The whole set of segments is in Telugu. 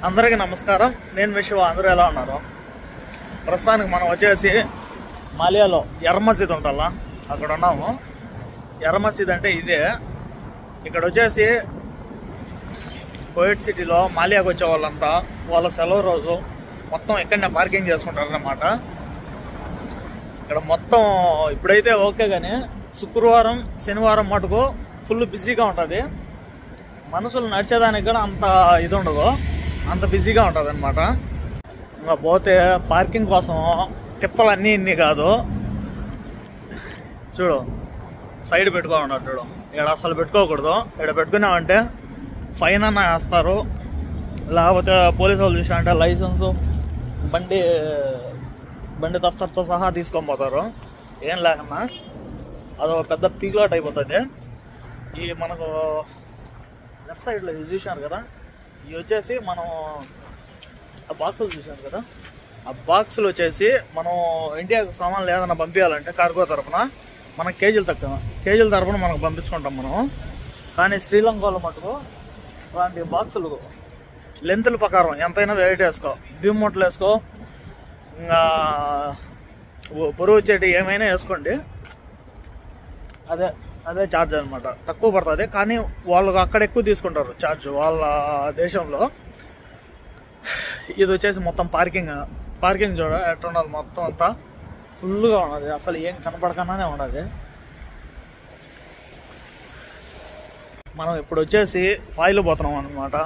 అందరికీ నమస్కారం. నేను విశ్వ. అందరూ ఎలా ఉన్నారు? ప్రస్తుతానికి మనం వచ్చేసి మాలియాలో ఎర్ర మసీద్ ఉండాలా, అక్కడ ఉన్నాము. ఎర్ర మసీద్ అంటే ఇదే. ఇక్కడ వచ్చేసి కోవిడ్ సిటీలో మాలియాకి వచ్చే వాళ్ళంతా వాళ్ళ సెలవు రోజు మొత్తం ఇక్కడనే పార్కింగ్ చేసుకుంటారన్నమాట. ఇక్కడ మొత్తం ఇప్పుడైతే ఓకే, కానీ శుక్రవారం శనివారం మటుకు ఫుల్ బిజీగా ఉంటుంది. మనుషులు నడిచేదానికి కూడా అంత ఇది ఉండదు, అంత బిజీగా ఉంటుంది అనమాట. ఇంకా పోతే పార్కింగ్ కోసం తిప్పలు అన్నీ ఇన్ని కాదు. చూడు, సైడ్ పెట్టుకోమన్నారు. చూడు, ఇక్కడ అసలు పెట్టుకోకూడదు. ఇక్కడ పెట్టుకున్నామంటే ఫైన్ అన్న వేస్తారు, లేకపోతే పోలీసు వాళ్ళు చూసారంటే లైసెన్సు బండి దఫ్తర్తో సహా తీసుకొని పోతారు. ఏం లేకన్నా అదొక పెద్ద పీక్లాట్ అయిపోతుంది. ఈ మనకు లెఫ్ట్ సైడ్లో ఇది చూసాను కదా, ఇవి వచ్చేసి మనం ఆ బాక్సులు చూసాను కదా, ఆ బాక్సులు వచ్చేసి మనం ఇండియాకు సామాన్లు ఏదైనా పంపించాలంటే కార్గో తరఫున మనకు కేజీల తరఫున మనకు పంపించుకుంటాం మనం. కానీ శ్రీలంకలో మటుకు అలాంటి బాక్సులు లెంతుల ప్రకారం ఎంతైనా వెయిట్ వేసుకో, బియ్యం మూటలు వేసుకో, ఇంకా బరువు వచ్చేటి ఏమైనా వేసుకోండి, అదే ఛార్జ్ అనమాట. తక్కువ పడుతుంది, కానీ వాళ్ళు అక్కడ ఎక్కువ తీసుకుంటారు ఛార్జ్ వాళ్ళ దేశంలో. ఇది వచ్చేసి మొత్తం పార్కింగ్ చూడ ఎట్లా ఉన్నది, మొత్తం అంతా ఫుల్గా ఉన్నది, అసలు ఏం కనపడకనే ఉన్నది. మనం ఇప్పుడు వచ్చేసి ఫాయిల్ పోతున్నాం అనమాట.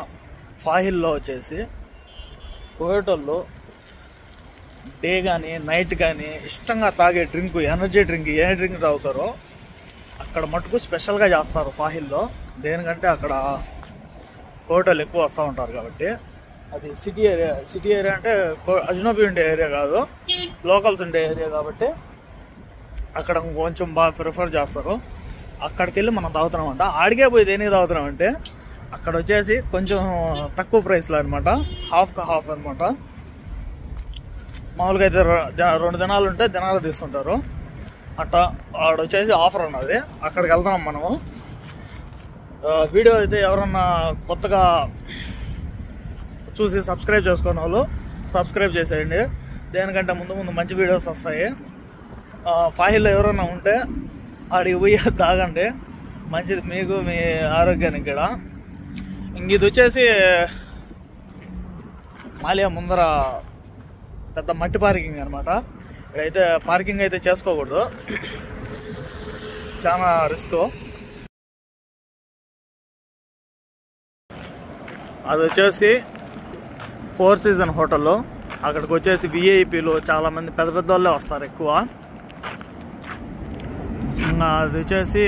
ఫాయిల్లో వచ్చేసి కోయటోళ్ళు డే కానీ నైట్ కానీ ఇష్టంగా తాగే డ్రింక్, ఎనర్జీ డ్రింక్, ఏ డ్రింక్ తాగుతారో అక్కడ మటుకు స్పెషల్గా చేస్తారు ఫాహిల్లో. దేనికంటే అక్కడ కోటలు ఎక్కువ వస్తూ ఉంటారు కాబట్టి. అది సిటీ ఏరియా అంటే అజ్నబీ ఉండే ఏరియా కాదు, లోకల్స్ ఉండే ఏరియా కాబట్టి అక్కడ కొంచెం బాగా ప్రిఫర్ చేస్తారు. అక్కడికి వెళ్ళి మనం తాగుతున్నామంట. ఆడికే పోయి దేనికి తాగుతున్నామంటే అక్కడ వచ్చేసి కొంచెం తక్కువ ప్రైస్లో అనమాట, హాఫ్ అనమాట. మామూలుగా అయితే 2 దినాలు ఉంటే దినాలు తీసుకుంటారు. అట్లా ఆడ వచ్చేసి ఆఫర్ ఉన్నది, అక్కడికి వెళ్తున్నాం మనము. వీడియో అయితే ఎవరన్నా కొత్తగా చూసి సబ్స్క్రైబ్ చేసుకున్న వాళ్ళు సబ్స్క్రైబ్ చేసేయండి. దేనికంటే ముందు మంచి వీడియోస్ వస్తాయి. ఫాహిల్లో ఎవరైనా ఉంటే ఆడికి పోయి తాగండి, మంచిది మీకు, మీ ఆరోగ్యానికి కూడా. ఇది వచ్చేసి మాలియా ముందర పెద్ద మట్టి పార్కింగ్ అనమాట. ఇక్కడైతే పార్కింగ్ అయితే చేసుకోకూడదు, చాలా రిస్క్. అది వచ్చేసి 4 సీజన్ హోటల్. అక్కడికి వచ్చేసి విఐపీలు చాలామంది పెద్ద వాళ్ళే వస్తారు ఎక్కువ. అది వచ్చేసి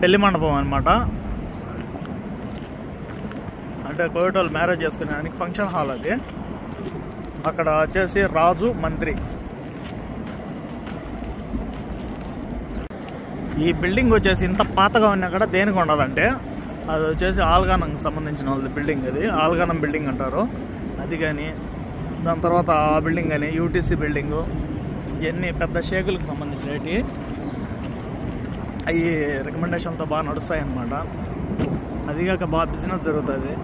పెళ్లి మండపం అనమాట. అంటే కోవిటోళ్ళు మ్యారేజ్ చేసుకునేదానికి ఫంక్షన్ హాల్ అది. అక్కడ వచ్చేసి రాజు మంత్రి. ఈ బిల్డింగ్ వచ్చేసి ఇంత పాతగా ఉన్నా కూడా దేనికి ఉండదంటే అది వచ్చేసి ఆల్గానంకి సంబంధించిన వాళ్ళది బిల్డింగ్. అది ఆల్గానం బిల్డింగ్ అంటారు. అది కానీ దాని తర్వాత ఆ బిల్డింగ్ కానీ యూటీసీ బిల్డింగు, ఇవన్నీ పెద్ద షేకులకు సంబంధించినవి. అవి రికమెండేషన్తో బాగా నడుస్తాయి అన్నమాట. అదిగాక బాగా బిజినెస్ జరుగుతుంది.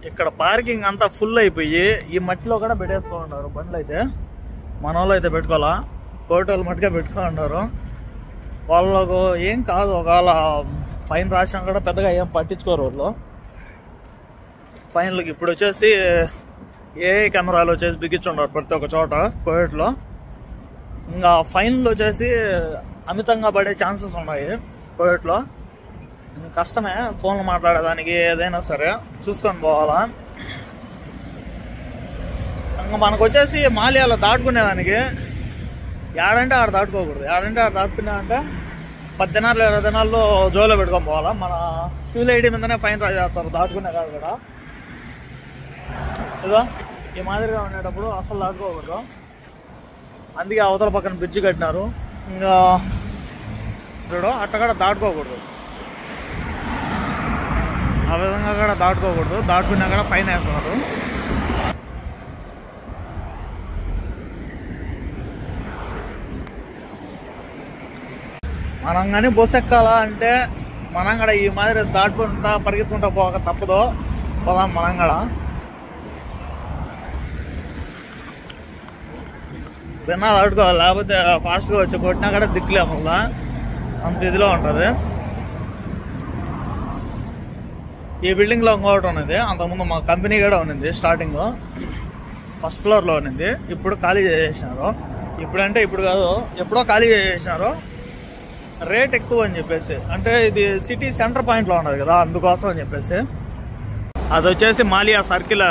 ఇక్కడ పార్కింగ్ అంతా ఫుల్ అయిపోయి ఈ మట్టిలో కూడా పెట్టేసుకుంటారు బండ్లు. అయితే మన వాళ్ళు అయితే పెట్టుకోవాలా, కోటోళ్ళు మట్టిగా పెట్టుకుంటారు. వాళ్ళకు ఏం కాదు, ఒకవేళ ఫైన్ రాసినా కూడా పెద్దగా ఏం పట్టించుకోరు వాళ్ళు ఫైన్లకి. ఇప్పుడు వచ్చేసి ఏఐ కెమెరాలు వచ్చేసి బిగించుంటారు ప్రతి ఒక్క చోట కోవిడ్లో. ఇంకా ఫైన్లు వచ్చేసి అమితంగా పడే ఛాన్సెస్ ఉన్నాయి కోవిడ్లో. కష్టమే ఫోన్లు మాట్లాడేదానికి, ఏదైనా సరే చూసుకొని పోవాలా. ఇంకా మనకు వచ్చేసి మాలియాలో దాటుకునేదానికి ఏడంటే ఆడ దాటుకోకూడదు. ఏడంటే ఆడ దాటుకున్నామంటే 10 దినాలు 20 దినాల్లో జోలో పెట్టుకొని పోవాలా. మన సివిల్ ఐడి మీదనే ఫైన్ రాసేస్తారు దాటుకునే కాదు కూడా. ఇదో ఈ మాదిరిగా ఉండేటప్పుడు అసలు దాటుకోకూడదు. అందుకే అవతల పక్కన బ్రిడ్జ్ కట్టినారు. ఇంకా చూడు అట్ట కూడా దాటుకోకూడదు, ఆ విధంగా కూడా దాటుకోకూడదు. దాటుకున్నా కూడా ఫైన్ వేస్తున్నారు. మనం కానీ బస్సు ఎక్కాలా అంటే మనం కూడా ఈ మాదిరి దాటుకుంటా పరిగెత్తుకుంటా పోక తప్పదు. పోదాం మనం కూడా. తిన్నా దాటుకోవాలి, లేకపోతే ఫాస్ట్గా వచ్చి కొట్టినా కూడా దిక్కులే మళ్ళా, అంత ఇదిలో ఉంటుంది. ఈ బిల్డింగ్లో ఇంకోటి ఉన్నది, అంతకుముందు మా కంపెనీ కూడా ఉన్నది. స్టార్టింగ్ ఫస్ట్ ఫ్లోర్లో ఉన్నది, ఇప్పుడు ఖాళీ చేసేసినారు. ఇప్పుడంటే ఇప్పుడు కాదు, ఎప్పుడో ఖాళీ చేసేసినారు. రేట్ ఎక్కువ అని చెప్పేసి, అంటే ఇది సిటీ సెంటర్ పాయింట్లో ఉన్నది కదా, అందుకోసం అని చెప్పేసి. అది వచ్చేసి మాలియా సర్కిల్.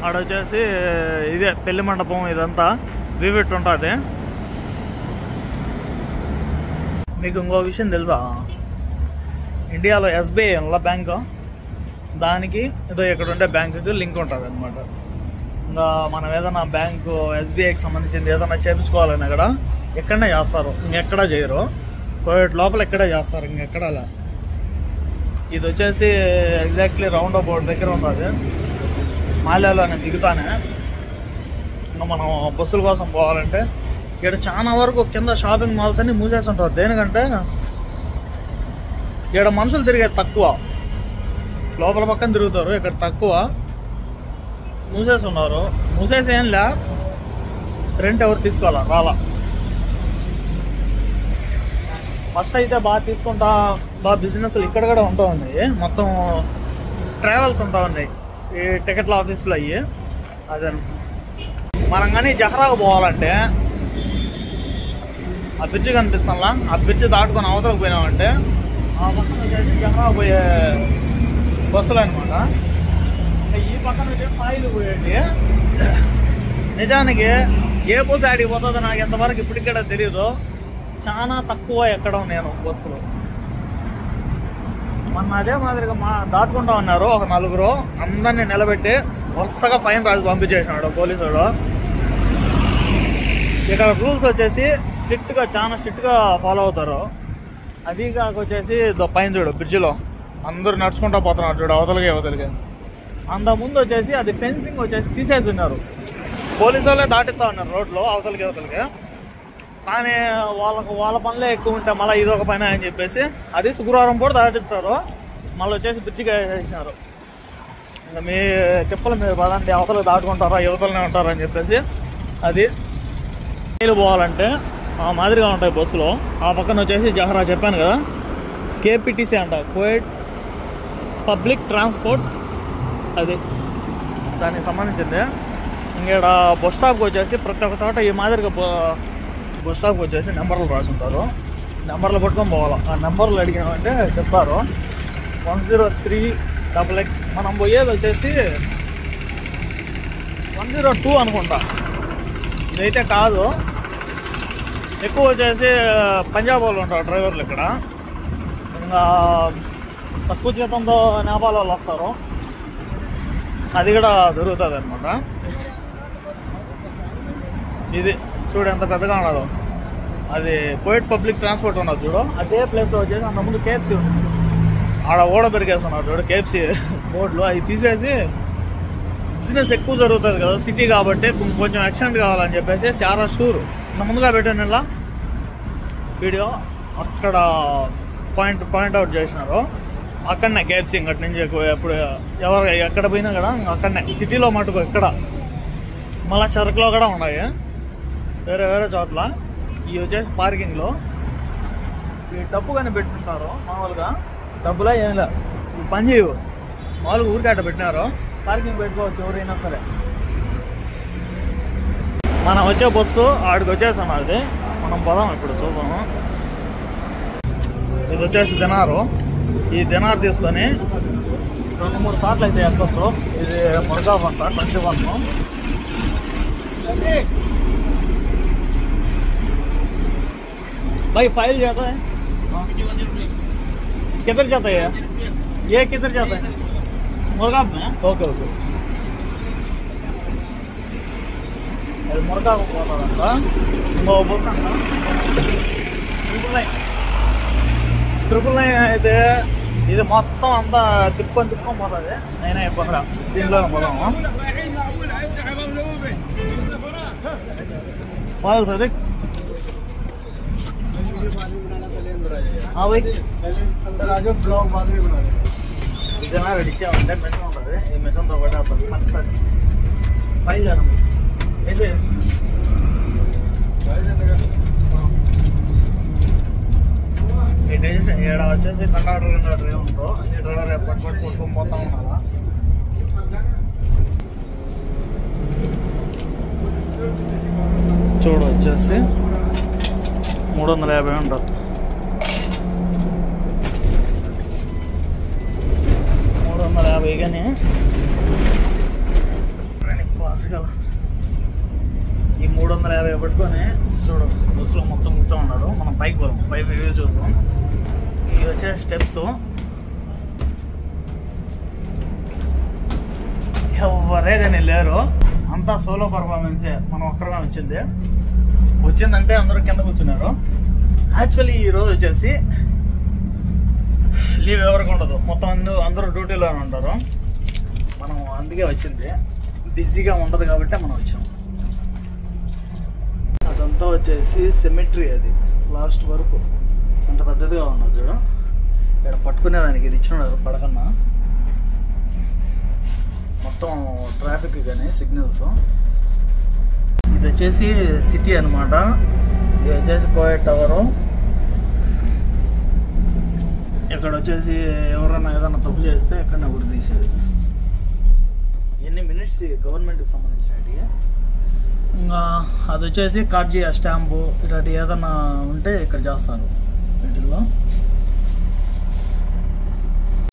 ఆడ వచ్చేసి ఇదే పెళ్లి మండపం, ఇదంతా వివిట్ ఉంటుంది. మీకు ఇంకో విషయం తెలుసా, ఇండియాలో ఎస్బీఐ ఉన్న బ్యాంకు, దానికి ఏదో ఇక్కడ ఉండే బ్యాంకుకి లింక్ ఉంటుంది అనమాట. ఇంకా మనం ఏదైనా బ్యాంకు ఎస్బీఐకి సంబంధించింది ఏదైనా చేయించుకోవాలన్నా కూడా ఎక్కడనే చేస్తారు, ఇంకెక్కడా చేయరు. కోవిడ్ లోపల ఎక్కడే చేస్తారు, ఇంకెక్కడా. ఇది వచ్చేసి ఎగ్జాక్ట్లీ రౌండ్ అబౌట్ దగ్గర ఉంటుంది, మాల్యాలోనే దిగుతానే. ఇంకా మనం బస్సుల కోసం పోవాలంటే ఇక్కడ చాలా వరకు కింద షాపింగ్ మాల్స్ అన్ని మూసేసి ఉంటారు. దేనికంటే ఇక్కడ మనుషులు తిరిగేది తక్కువ, లోపల పక్కన తిరుగుతారు, ఇక్కడ తక్కువ. మూసేసి ఉన్నారు. మూసేసి ఏం లే, రెంట్ ఎవరు తీసుకోవాలా, రాలా. ఫస్ట్ అయితే బాగా తీసుకుంటా, బాగా బిజినెస్లు ఇక్కడ కూడా ఉంటా ఉన్నాయి. మొత్తం ట్రావెల్స్ ఉంటా ఉన్నాయి, ఈ టికెట్ల ఆఫీసులు అయ్యి. అదే మనం కానీ జహరాకు పోవాలంటే ఆ బ్రిడ్జ్ కనిపిస్తాంలా, ఆ బ్రిడ్జ్ దాటుకొని అవతలకు పోయినామంటే ఆ పక్కన వచ్చేసి జహరా పోయే బస్సులు అనమాట. ఈ పక్కన వచ్చి ఫాయిల్ పోయేది. నిజానికి ఏ బస్సు ఆడికి పోతుందో నాకు ఎంతవరకు ఇప్పటికి కూడా తెలియదు. చాలా తక్కువ ఎక్కడం నేను బస్సులు. మొన్న అదే మాదిరిగా దాటుకుంటా ఉన్నారు ఒక నలుగురు, అందరినీ నిలబెట్టి వరుసగా ఫైన్ రాసి పంపించేసినాడు పోలీసుడు. ఇక్కడ రూల్స్ వచ్చేసి చాలా స్ట్రిక్ట్గా ఫాలో అవుతారు. అది కాక వచ్చేసి పైన చూడు బ్రిడ్జిలో అందరూ నడుచుకుంటా పోతున్నారు చూడు, అవతలికి. అంతకుముందు వచ్చేసి అది ఫెన్సింగ్ వచ్చేసి తీసేసి ఉన్నారు, పోలీసు వాళ్ళే దాటిస్తా ఉన్నారు రోడ్లో అవతలికి. కానీ వాళ్ళ పనులే ఎక్కువ ఉంటాయి, మళ్ళీ ఇదొక పని అని చెప్పేసి అది శుక్రవారం పూట దాటిస్తారు. మళ్ళీ వచ్చేసి బ్రిడ్జికి వేసేసినారు. ఇంకా మీ తిప్పలు మీరు పదండి, అవతలకు దాటుకుంటారా, యువతలనే ఉంటారా అని చెప్పేసి. అది నీళ్ళు పోవాలంటే ఆ మాదిరిగా ఉంటాయి బస్సులో. ఆ పక్కన వచ్చేసి జహరా చెప్పాను కదా, కేపీటీసీ అంట, కోవిడ్ పబ్లిక్ ట్రాన్స్పోర్ట్, అది దానికి సంబంధించింది. ఇక్కడ బస్ స్టాప్కి వచ్చేసి ప్రతి ఒక్క చోట ఈ మాదిరిగా బస్ స్టాప్కి వచ్చేసి నెంబర్లు రాసి ఉంటారు. నెంబర్లు పట్టుకొని పోవాలి. ఆ నెంబర్లు అడిగినామంటే చెప్తారు 103XX. మనం పోయేది వచ్చేసి 102 అనుకుంటా, ఇదైతే కాదు. ఎక్కువ వచ్చేసి పంజాబ్ వాళ్ళు ఉంటారు డ్రైవర్లు ఇక్కడ. ఇంకా తక్కువ జీతంతో నేపాల్ వాళ్ళు వస్తారు, అది కూడా జరుగుతుంది అనమాట. ఇది చూడు ఎంత పెద్దగా ఉన్నదో, అది కోవిడ్ పబ్లిక్ ట్రాన్స్పోర్ట్ ఉన్నది చూడు. అదే ప్లేస్లో వచ్చేసి అంతకుముందు కేఎఫ్సీ ఉంది, ఆడ ఓడ పెరిగేస్తున్నారు చూడు కేఎఫ్సీ బోర్డులు. అవి తీసేసి బిజినెస్ ఎక్కువ జరుగుతుంది కదా సిటీ కాబట్టి, కొంచెం ఎక్స్టెండ్ కావాలని చెప్పేసి శారా స్టూర్ ముందుగా పెట్టాను ఇలా వీడియో, అక్కడ పాయింట్అవుట్ చేసినారు. అక్కడనే కేఎఫ్సీ ఇంకటి నుంచి ఎప్పుడు ఎవరు ఎక్కడ పోయినా కూడా అక్కడనే సిటీలో మటుకు ఇక్కడ. మళ్ళీ షరక్లో కూడా ఉన్నాయి వేరే చోట్ల. ఇవి వచ్చేసి పార్కింగ్లో ఈ డబ్బు కానీ పెట్టుకుంటారు. మామూలుగా డబ్బులా ఏం లేదు, పని చేయవు, మామూలుగా ఊరికాట పెట్టినారు. పార్కింగ్ పెట్టుకోవచ్చు ఎవరైనా సరే. మనం వచ్చే బస్సు ఆడికి వచ్చేసాం, అది మనం పోదాం ఇప్పుడు చూసాము. ఇది వచ్చేసి దినారు. ఈ దినార్ తీసుకొని 2-3 సార్లు అయితే ఎక్కచ్చు. ఇది మురగా పంట 21. भाई फाइल जाता है किधर जाता है ये किधर जाता है मुर्गा में ओके అది మురగా పోతుందంట. ఇంకో బస్సు అంట ట్రిపుల్ నైన్ అయితే ఇది మొత్తం అంతా తిప్పుకొని పోతుంది. నేనే ఇబ్బంది దీనిలో పోదాము. పోదు సరే हाँ भाई अंदर आ जाओ, ब्लॉग बाद में बना लेंगे। इतना रेडी ఉంటే మెషిన్ ఉంటుంది ఈ మెషిన్ తో కూడా అసలు పక్కన పైగా ऐसे ఇక్కడ వచ్చేసి కండక్టర్ ఏముందో ఈ డ్రైవర్ ఎప్పటి కొట్టుకొని పోతా ఉండాలా. చూడు వచ్చేసి 350 ఉంటుంది. 350 కానీ క్లాస్ గల ఈ 350 పెట్టుకొని చూడు బస్సులో మొత్తం కూర్చో ఉన్నారు. మనం పైకి పోదాం, పైకి వ్యూ చూద్దాం. ఇవి వచ్చే స్టెప్స్ ఎవరే కానీ లేరు, అంతా సోలో పర్ఫార్మెన్సే. మనం ఒక్కరుగా వచ్చిందంటే అందరూ కింద కూర్చున్నారు. యాక్చువల్లీ ఈరోజు వచ్చేసి లీవ్ ఎవరికి ఉండదు, మొత్తం అందరూ డ్యూటీలోనే ఉంటారు. మనం అందుకే వచ్చింది, బిజీగా ఉండదు కాబట్టి మనం వచ్చాం. అదంతా వచ్చేసి సిమెట్రీ, అది లాస్ట్ వరకు అంత పెద్దదిగా ఉన్నది చూడు. ఇక్కడ పట్టుకునేదానికి ఇది ఇచ్చినాడు పడకన్నా. మొత్తం ట్రాఫిక్ కానీ సిగ్నల్స్. ఇది వచ్చేసి సిటీ అనమాట. ఇది వచ్చేసి కోయట్ టవరు. ఇక్కడ వచ్చేసి ఎవరైనా ఏదైనా తప్పు చేస్తే ఎక్కడన్నా ఉరి తీసేది. ఎన్ని మినిట్స్ గవర్నమెంట్కి సంబంధించినవి. ఇంకా అది వచ్చేసి కార్జియా స్టాంపు ఇలాంటి ఏదైనా ఉంటే ఇక్కడ చేస్తారు వీటిల్లో.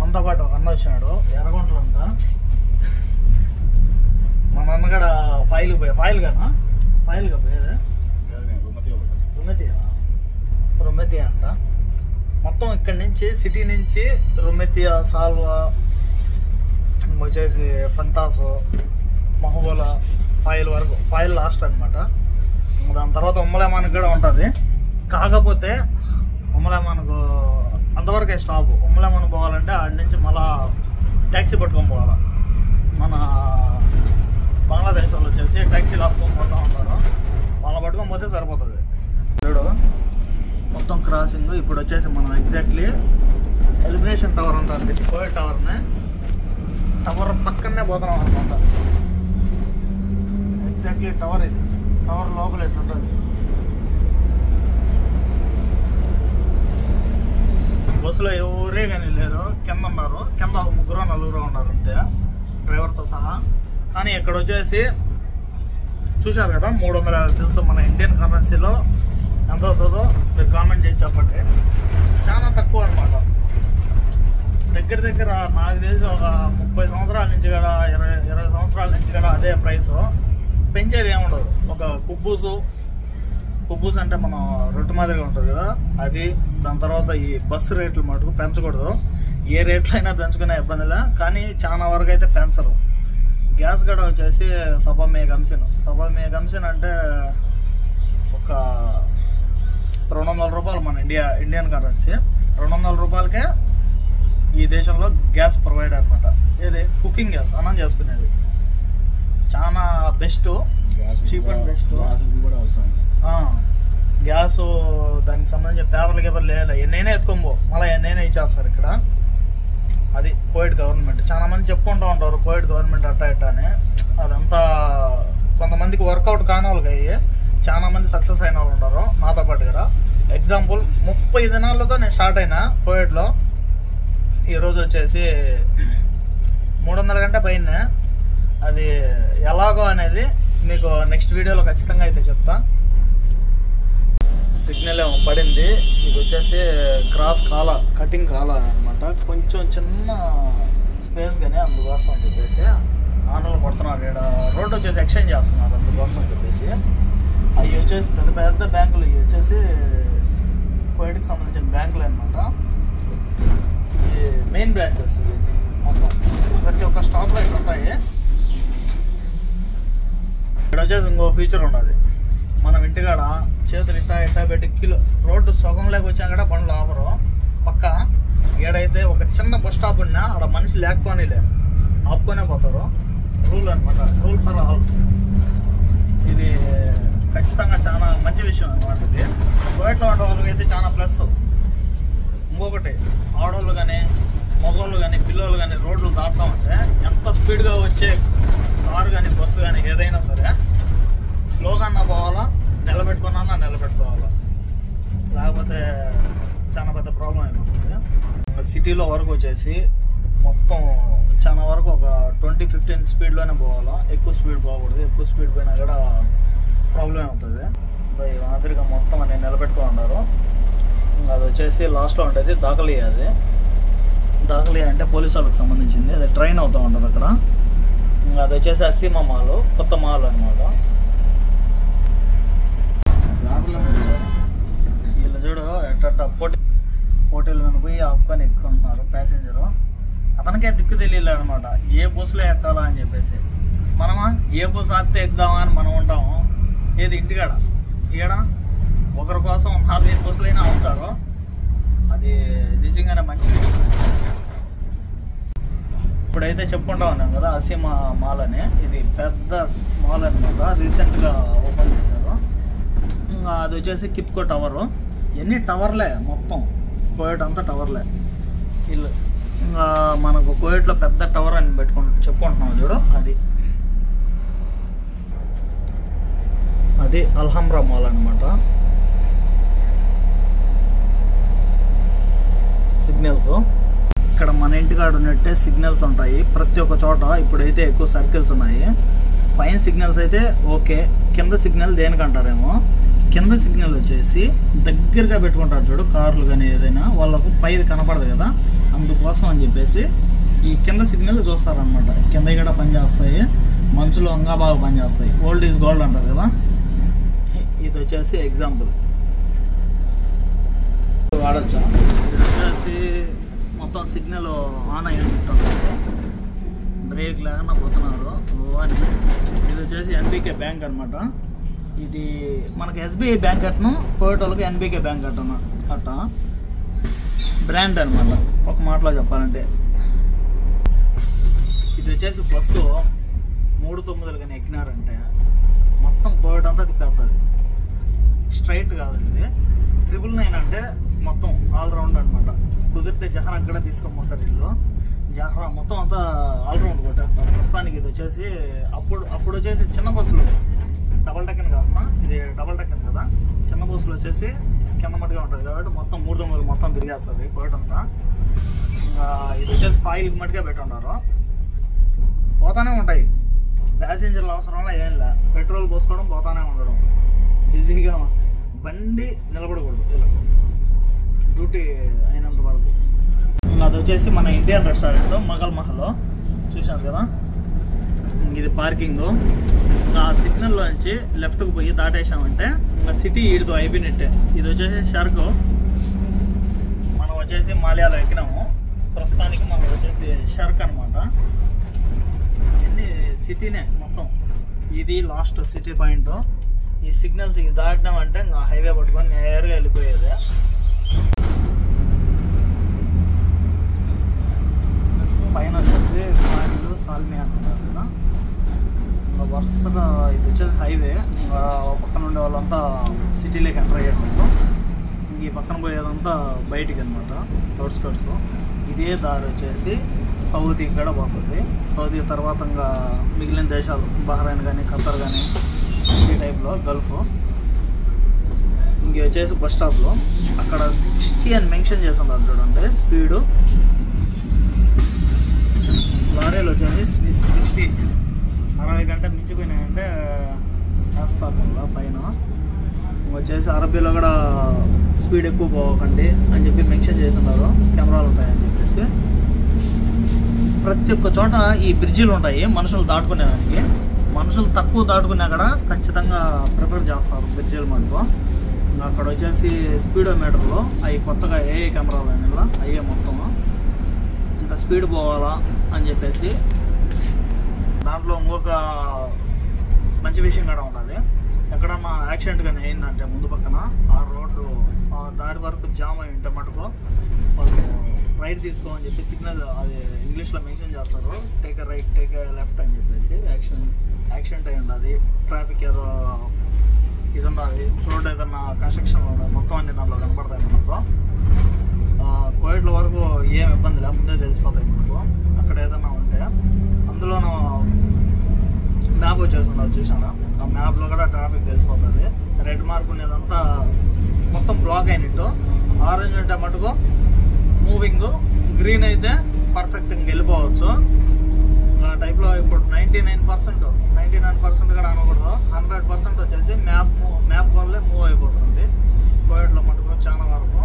మనతో పాటు ఒక అన్న వచ్చినాడు ఎర్రగొంటలు అంతా. మన అన్నగడ ఫైల్ కానా ఫైల్గా పోయేదే రుమెతియా అంట. మొత్తం ఇక్కడ నుంచి సిటీ నుంచి రుమెతియా, సాల్వా, వచ్చేసి ఫంతాసు, మహబూలా, ఫైల్ వరకు. ఫైల్ లాస్ట్ అనమాట. దాని తర్వాత ఉమ్మలేమానికి కూడా ఉంటుంది. కాకపోతే ఉమ్మలేమానికి అంతవరకే స్టాప్. ఉమ్మలేమానికి పోవాలంటే ఆడి నుంచి మళ్ళా ట్యాక్సీ పట్టుకొని పోవాలి. మన బంగ్లాదేశ్ వాళ్ళు వచ్చేసి ట్యాక్సీలు ఆపుకొని పోతూ ఉంటారు. వాళ్ళని పట్టుకొని పోతే సరిపోతుంది. చూడు మొత్తం క్రాసింగ్. ఇప్పుడు వచ్చేసి మనం ఎగ్జాక్ట్లీ ఎలిమినేషన్ టవర్ ఉంటుంది, కోయట్ టవర్నే. టవర్ పక్కనే పోతున్నాం అనమాట. ఎగ్జాక్ట్లీ టవర్ ఇది. టవర్ లోపల ఎట్లుంటుంది. బస్సులో ఎవరే కానీ లేరు, కింద ఉన్నారు. కింద 3-4 ఉన్నారు అంతే, డ్రైవర్తో సహా. కానీ ఇక్కడ వచ్చేసి చూశారు కదా 350 తెలుసు. మన ఇండియన్ కరెన్సీలో ఎంత అవుతుందో మీరు కామెంట్ చేసి చెప్పండి. చాలా తక్కువ అనమాట. దగ్గర నాకు తెలిసి ఒక 30 సంవత్సరాల నుంచి కూడా 20 సంవత్సరాల నుంచి కూడా అదే ప్రైస్. పెంచేది ఏముండదు. ఒక కుబ్బూస్ అంటే మనం రొట్టె మాదిరిగా ఉంటుంది కదా అది. దాని తర్వాత ఈ బస్సు రేట్లు మటుకు పెంచకూడదు. ఏ రేట్లు అయినా పెంచుకునే ఇబ్బందిలే, కానీ చాలా వరకు అయితే పెంచరు. గ్యాస్ కూడా వచ్చేసి సభ మే గంసిన్ అంటే ఒక 200 రూపాయలు మన ఇండియన్ కరెన్సీ. 200 రూపాయలకే ఈ దేశంలో గ్యాస్ ప్రొవైడ్ అనమాట. ఏది కుకింగ్ గ్యాస్, అన్నం చేసుకునేది. చాలా best, cheap and best. Gas దానికి సంబంధించిన పేపర్లు లేదు, ఎన్నైనా ఎత్తుకోబో, మళ్ళీ ఎన్నైనా ఇచ్చేస్తారు ఇక్కడ. అది కోవిడ్ గవర్నమెంట్. చాలా మంది చెప్పుకుంటూ ఉంటారు కోవిడ్ గవర్నమెంట్ అట్ట అని. అదంతా కొంతమందికి వర్కౌట్ కాని వాళ్ళకి అయ్యి, చాలా మంది సక్సెస్ అయిన వాళ్ళు ఉంటారు నాతో పాటు కదా. ఎగ్జాంపుల్ 30 దినాలతో నేను స్టార్ట్ అయినా కోవిడ్లో. ఈరోజు వచ్చేసి 300 గంట పైన. అది ఎలాగో అనేది మీకు నెక్స్ట్ వీడియోలో ఖచ్చితంగా అయితే చెప్తా. సిగ్నల్ ఏమో పడింది. ఇది వచ్చేసి క్రాస్ కటింగ్ కాల అనమాట. కొంచెం చిన్న స్పేస్ కానీ అందుకోసం అని చెప్పేసి ఆనలు కొడుతున్నారు. ఇక్కడ రోడ్డు వచ్చేసి ఎక్స్చేంజ్ చేస్తున్నారు అందుకోసం అని చెప్పేసి. అవి వచ్చేసి పెద్ద బ్యాంకులు. ఇవి వచ్చేసి కోవిడ్కి సంబంధించిన బ్యాంకులు అనమాట. ఈ మెయిన్ బ్రాంచెస్ ఇవన్నీ మొత్తం ప్రతి ఒక్క స్టాప్లో ఇట్లా ఉంటాయి. ఇక్కడ వచ్చేసి ఇంకో ఫీచర్ ఉన్నది. మనం ఇంటికాడ చేతులు ఇట్టా పెట్టి రోడ్డు సగంలోకి వచ్చాక కూడా బండ్లు ఆపరు పక్క. ఏడైతే ఒక చిన్న బస్ స్టాప్ ఉన్నా అక్కడ మనిషి లేకపోనిలే, ఆపుకొనే పోతారు. రూల్ అనమాట, రూల్ ఫర్ ఆల్. ఇది ఖచ్చితంగా చాలా మంచి విషయం అన్నమాట. ఇది కోవిడ్లో ఉండే వాళ్ళకి అయితే చాలా ప్లస్. ఇంకొకటి ఆడవాళ్ళు కానీ మగవాళ్ళు కానీ పిల్లలు కానీ రోడ్లు దాటుతామంటే ఎంత స్పీడ్గా వచ్చే కారు కానీ బస్సు కానీ ఏదైనా సరే స్లోగా అన్నా పోవాలా, నిలబెట్టుకోవాలా, లేకపోతే చాలా పెద్ద ప్రాబ్లం అయిపోతుంది. సిటీలో వరకు వచ్చేసి మొత్తం చాలా వరకు ఒక 20-15 స్పీడ్లోనే పోవాలా, ఎక్కువ స్పీడ్ పోకూడదు. ఎక్కువ స్పీడ్ పోయినా కూడా ప్రాబ్లం అవుతుంది. ఈ మాదిరిగా మొత్తం అని నిలబెట్టుకో ఉన్నారు. అది వచ్చేసి లాస్ట్లో ఉంటుంది దాఖలియా. అది దాఖలియా అంటే పోలీసు వాళ్ళకి సంబంధించింది. అది ట్రైన్ అవుతూ ఉంటుంది అక్కడ. అది వచ్చేసి అసీమా మాల్, కొత్త మాల్ అనమాట. వీళ్ళు చూడు ఎట్ట పోటీలు కానీ పోయి ఆపుకొని ఎక్కుంటున్నారు ప్యాసింజరు. అతనికే దిక్కు తెలియలేదు అనమాట ఏ బస్సులో ఎక్కాలా అని చెప్పేసి. మనమా ఏ బస్సు ఆపితే ఎక్కుదామా అని మనం ఉంటాము. ఏది ఇంటికాడ ఈడ ఒకరి కోసం 4-5 బస్సులైనా ఆపుతారు. అది నిజంగానే మంచిది. ఇప్పుడైతే చెప్పుకుంటా ఉన్నాం కదా అసీమా మాల్ అని. ఇది పెద్ద మాల్ అనమాట, రీసెంట్గా ఓపెన్ చేశారు. ఇంకా అది వచ్చేసి కిప్కో టవరు. ఎన్ని టవర్లే, మొత్తం కోవిడ్ అంతా టవర్లే. ఇల్లు ఇంకా మనకు కోవిడ్లో పెద్ద టవర్ అని చెప్పుకుంటున్నాం చూడు. అది అల్హమ్రా మాల్ అనమాట. సిగ్నల్స్ ఇక్కడ మన ఇంటికాడ ఉన్నట్టే సిగ్నల్స్ ఉంటాయి ప్రతి ఒక్క చోట. ఇప్పుడైతే ఎక్కువ సర్కిల్స్ ఉన్నాయి. పైన సిగ్నల్స్ అయితే ఓకే, కింద సిగ్నల్ దేనికంటారేమో. కింద సిగ్నల్ వచ్చేసి దగ్గరగా పెట్టుకుంటారు చూడు, కార్లు కానీ ఏదైనా వాళ్ళకు పైది కనపడదు కదా, అందుకోసం అని చెప్పేసి ఈ కింద సిగ్నల్ చూస్తారనమాట. కింద కూడా పనిచేస్తాయి, మంచులో ఇంకా బాగా పనిచేస్తాయి. ఓల్డ్ ఈజ్ గోల్డ్ అంటారు కదా. ఇది వచ్చేసి ఎగ్జాంపుల్. వాడచ్చా? ఇది వచ్చేసి మొత్తం సిగ్నల్ ఆన్ అయ్యి ఉంటుంది, బ్రేక్ లేకుండా పోతున్నారు అని. ఇది వచ్చేసి ఎన్బీకే బ్యాంక్ అనమాట. ఇది మనకి ఎస్బీఐ బ్యాంక్ అట్టను, కోవిడ్ వాళ్ళకి ఎన్బీకే బ్యాంక్ అట్ట బ్రాండ్ అనమాట ఒక మాటలో చెప్పాలంటే. ఇది వచ్చేసి బస్సు 3-9 కానీ ఎక్కినారంటే మొత్తం కోవిడ్ అంతా తిప్పేస్తుంది. స్ట్రైట్ కాదు ఇది. 999 అంటే మొత్తం ఆల్రౌండ్ అనమాట. కుదిరితే జహరా కూడా తీసుకోమంటారు వీళ్ళు. జహరా మొత్తం అంతా ఆల్రౌండ్ కొట్టేస్తారు ప్రస్తుతానికి. ఇది వచ్చేసి అప్పుడు వచ్చేసి చిన్న బస్సులు డబల్ డెక్కన్ కాదమ్మా, ఇది డబల్ డెక్కన్ కదా. చిన్న బస్సులు వచ్చేసి కింద మట్టుగా ఉంటుంది కాబట్టి మొత్తం 3-9 మొత్తం తిరిగేస్తుంది కోవిడ్ అంతా. ఇది వచ్చేసి ఫాయిల్కి మట్టుగా పెట్టున్నారు, పోతానే ఉంటాయి. ప్యాసింజర్లు అవసరంలో ఏం లే, పెట్రోల్ పోసుకోవడం పోతానే ఉండడం. బిజీగా బండి నిలబడకూడదు వీళ్ళకు డ్యూటీ అయినంత వరకు. అది వచ్చేసి మన ఇండియన్ రెస్టారెంట్ మగల్ మహల్ చూసారు కదా. ఇది పార్కింగ్. ఆ సిగ్నల్లో నుంచి లెఫ్ట్కి పోయి దాటేసామంటే ఇంకా సిటీ ఈడుతో అయిపోయినట్టే. ఇది వచ్చేసి షర్క్. మనం వచ్చేసి మాల్యాలో ఎక్కినాము. ప్రస్తుతానికి మనం వచ్చేసి షర్క్ అనమాట. ఇవన్నీ సిటీనే మొత్తం. ఇది లాస్ట్ సిటీ పాయింట్. ఈ సిగ్నల్స్ ఇది దాటినాం అంటే ఇంకా హైవే పట్టుకొని నేరుగా వెళ్ళిపోయేది. పైన వచ్చేసి మాయిలు సాల్మియా అంటున్నారు కదా. ఇంకా వరుసగా ఇది వచ్చేసి హైవే. ఇంకా పక్కన ఉండే వాళ్ళంతా సిటీలోకి ఎంటర్ అయ్యేవాళ్ళు. ఈ పక్కన పోయేదంతా బయటికి అనమాట, అవుట్స్కట్స్. ఇదే దారి వచ్చేసి సౌదీకి కూడా పోతుంది. సౌదీ తర్వాత ఇంకా మిగిలిన దేశాలు బహ్రెయిన్ కానీ ఖతర్ కానీ ఈ టైప్లో గల్ఫ్. ఇంక వచ్చేసి బస్ స్టాప్లో అక్కడ 60 అని మెన్షన్ చేస్తున్నారు చూడండి స్పీడు. లారీలు వచ్చేసి 60, 60 కంటే మించిపోయినాయంటే వేస్తారు పైన. వచ్చేసి అరబీలో కూడా స్పీడ్ ఎక్కువ పోకండి అని చెప్పి మెన్షన్ చేస్తున్నారు, కెమెరాలు ఉంటాయని చెప్పేసి. ప్రతి ఒక్క చోట ఈ బ్రిడ్జిలు ఉంటాయి మనుషులు దాటుకునేదానికి. మనుషులు తక్కువ దాటుకున్నా కూడా ఖచ్చితంగా ప్రిఫర్ చేస్తారు బ్రిడ్జిలు మనకు. అక్కడ వచ్చేసి స్పీడోమీటర్లో అవి కొత్తగా ఏ కెమెరాలు అయినా అయ్యే మొత్తం ఇంత స్పీడ్ పోవాలా అని చెప్పేసి. దాంట్లో ఇంకొక మంచి విషయం కూడా ఉండాలి. ఎక్కడన్నా యాక్సిడెంట్ కానీ అయిందంటే ముందు పక్కన ఆ రోడ్డు ఆ దారి వరకు జామ్ అయి ఉంటే మటుకు వాళ్ళు రైట్ తీసుకోమని చెప్పి సిగ్నల్ అది ఇంగ్లీష్లో మెన్షన్ చేస్తారు. Take a right, take a left అని చెప్పేసి. యాక్సిడెంట్ అయి ఉండదు, ట్రాఫిక్ ఏదో ఇది ఉన్నది. రోడ్ ఏదన్నా కన్స్ట్రక్షన్ మొత్తం అన్ని దాంట్లో కనపడతాయి మనకు. కోవిడ్ల వరకు ఏం ఇబ్బంది లేదు, ముందే తెలిసిపోతాయి మనకు. అక్కడ ఏదన్నా ఉంటే అందులోనూ మ్యాప్ వచ్చేసి ఉండదు చూసాను. ఆ మ్యాప్లో కూడా ట్రాఫిక్ తెలిసిపోతుంది. రెడ్ మార్క్ ఉండేదంతా మొత్తం బ్లాక్ అయినట్టు, ఆరెంజ్ ఉంటే మటుకు మూవింగ్, గ్రీన్ అయితే పర్ఫెక్ట్ ఇంక వెళ్ళిపోవచ్చు. ఆ టైప్లో ఇప్పుడు 99% కూడా అనకూడదు, 100% వచ్చేసి మ్యాప్ వల్లే మూవ్ అయిపోతుంది కోవిడ్లో మటుకు చాలా వరకు.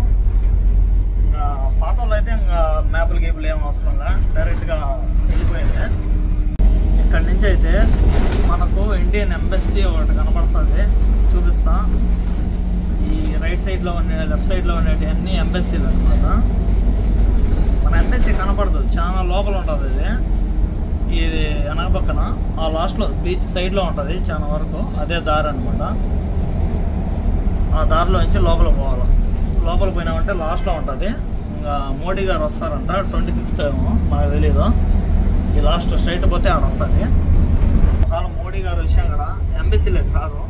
ఇంకా పాత వాళ్ళు అయితే ఇంకా మ్యాప్లు గేపులు ఏం అవసరంగా డైరెక్ట్గా వెళ్ళిపోయింది. ఇక్కడ నుంచి అయితే మనకు ఇండియన్ ఎంబసీ ఒకటి కనపడుతుంది, చూపిస్తా. ఈ రైట్ సైడ్లో ఉండే లెఫ్ట్ సైడ్లో ఉండేవి అన్ని ఎంబసీలు అనమాట. మన ఎంబసీ కనపడదు, చాలా లోపల ఉంటుంది. ఇది వెనక పక్కన ఆ లాస్ట్లో బీచ్ సైడ్లో ఉంటుంది చాలా వరకు, అదే దారి అనమాట. ఆ దారిలో నుంచి లోపల పోవాలి. లోపల పోయినామంటే లాస్ట్లో ఉంటుంది. ఇంకా మోడీ గారు వస్తారంట 25th ఏమో, మనకు తెలీదు. ఈ లాస్ట్ స్ట్రైట్ పోతే ఆడ వస్తుంది. ఒకవేళ మోడీ గారు వచ్చాక కూడా ఎంబసీలకు కాదు,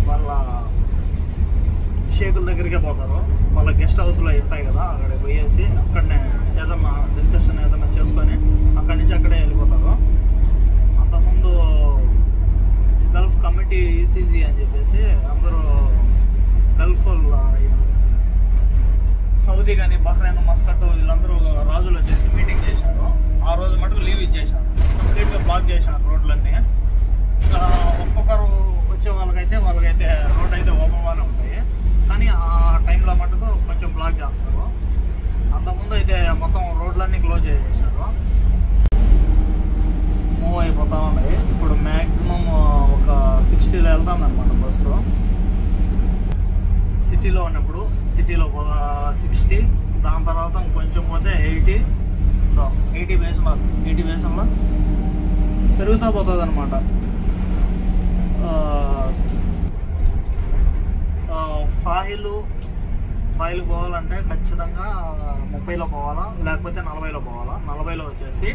వాళ్ళ షేకుల దగ్గరికే పోతారు. వాళ్ళ గెస్ట్ హౌస్లో ఉంటాయి కదా, అక్కడ పోయేసి అక్కడనే ఏదన్నా డిస్కషన్ ఏదన్నా చేసుకొని అక్కడి నుంచి అక్కడే వెళ్ళిపోతారు. అంతకుముందు గల్ఫ్ కమిటీ ఈసీజీ అని చెప్పేసి అందరూ గల్ఫ్ సౌదీ కానీ బహ్రెయిన్, మస్కట్ వీళ్ళందరూ రాజులు వచ్చేసి మీటింగ్ చేశారు. ఆ రోజు మటుకు లీవ్ ఇచ్చేశారు, కంప్లీట్గా బ్లాక్ చేశారు రోడ్లన్నీ. ఇంకా ఒక్కొక్కరు వచ్చే వాళ్ళకైతే రోడ్ అయితే ఓపెన్గానే ఉంటాయి, కానీ ఆ టైంలో మటుకు కొంచెం బ్లాక్ చేస్తారు. అంతకుముందు అయితే మొత్తం రోడ్లన్నీ క్లోజ్ చేసేసారు. మూవ్ అయిపోతూ ఉన్నాయి. ఇప్పుడు మ్యాక్సిమం ఒక 60లో వెళ్తుంది అనమాట బస్సు. సిటీలో ఉన్నప్పుడు సిటీలో 60, దాని తర్వాత కొంచెం పోతే 80 బేసంలో పెరుగుతూ పోతుంది అనమాట. ఫాయిల్కి పోవాలంటే ఖచ్చితంగా 30లో పోవాలా, లేకపోతే 40లో పోవాలా. 40లో వచ్చేసి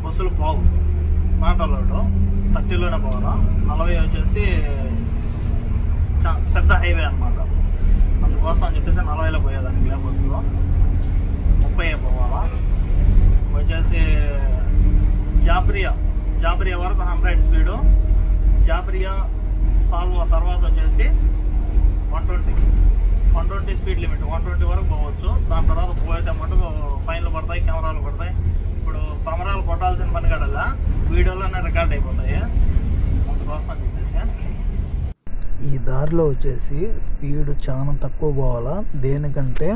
బస్సులు పోవు, మాటలోడు 30లోనే పోవాలా. 40 వచ్చేసి పెద్ద హైవే అనమాట, అందుకోసం అని చెప్పేసి 40లో పోయేదానికి లే బస్సులో 30 పోవాలా. వచ్చేసి జాబ్రియా వరకు 100 స్పీడు, జాబ్రియా సాల్వా తర్వాత వచ్చేసి 120 స్పీడ్ లిమిట్, 120 వరకు పోవచ్చు. దాని తర్వాత పోయితే మటుకు ఫైన్లు పడతాయి, కెమెరాలు పడతాయి. ఇప్పుడు కెమెరాలు కొట్టాల్సిన పని కడలా వీడియోలోనే రికార్డ్ అయిపోతాయి, అందుకోసం అని చెప్పేసి. ఈ దారిలో వచ్చేసి స్పీడ్ చాలా తక్కువ పోవాలా, దేనికంటే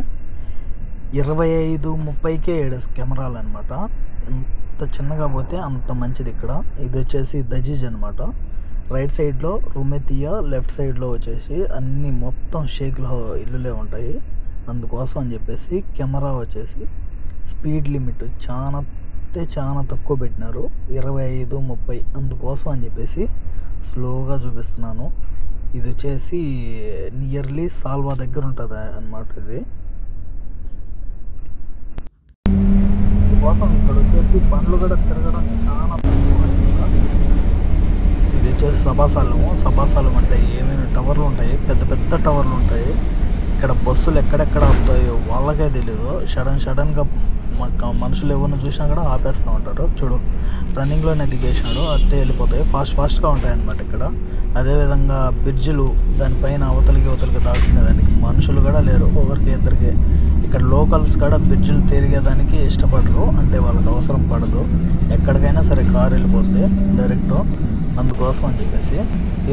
25-30కే ఏడస్ కెమెరాలు అనమాట. ఎంత చిన్నగా పోతే అంత మంచిది. ఇక్కడ ఇది వచ్చేసి దజీజ్ అనమాట. రైట్ సైడ్లో రుమెతియా, లెఫ్ట్ సైడ్లో వచ్చేసి అన్ని మొత్తం షేక్ల ఇల్లులే ఉంటాయి. అందుకోసం అని చెప్పేసి కెమెరా వచ్చేసి స్పీడ్ లిమిట్ చాలా తక్కువ పెట్టినారు, 25-30. అందుకోసం అని చెప్పేసి స్లోగా చూపిస్తున్నాను. ఇది వచ్చేసి నియర్లీ సాల్వా దగ్గర ఉంటుంది అన్నమాట. ఇది అందుకోసం ఇక్కడ వచ్చేసి బండ్లు కూడా తిరగడం చాలా తక్కువ. ఇది వచ్చేసి సభాసాలం అంటే ఏమేమి టవర్లు ఉంటాయి, పెద్ద టవర్లు ఉంటాయి. ఇక్కడ బస్సులు ఎక్కడెక్కడ ఆపుతాయో వాళ్ళకే తెలీదు. సడన్గా మనుషులు ఎవరిని చూసినా కూడా ఆపేస్తూ ఉంటారు. చూడు, రన్నింగ్లోనే దిగేసినాడు, అట్టే వెళ్ళిపోతాయి. ఫాస్ట్గా ఉంటాయి అన్నమాట ఇక్కడ. అదేవిధంగా బ్రిడ్జిలు, దానిపైన అవతలికి దాటుకునేదానికి మనుషులు కూడా లేరు, ఒకరికి ఇద్దరికి. ఇక్కడ లోకల్స్ కూడా బ్రిడ్జిలు తిరిగేదానికి ఇష్టపడరు, అంటే వాళ్ళకి అవసరం పడదు. ఎక్కడికైనా సరే కారు వెళ్ళిపోతే డైరెక్ట్. అందుకోసం అని చెప్పేసి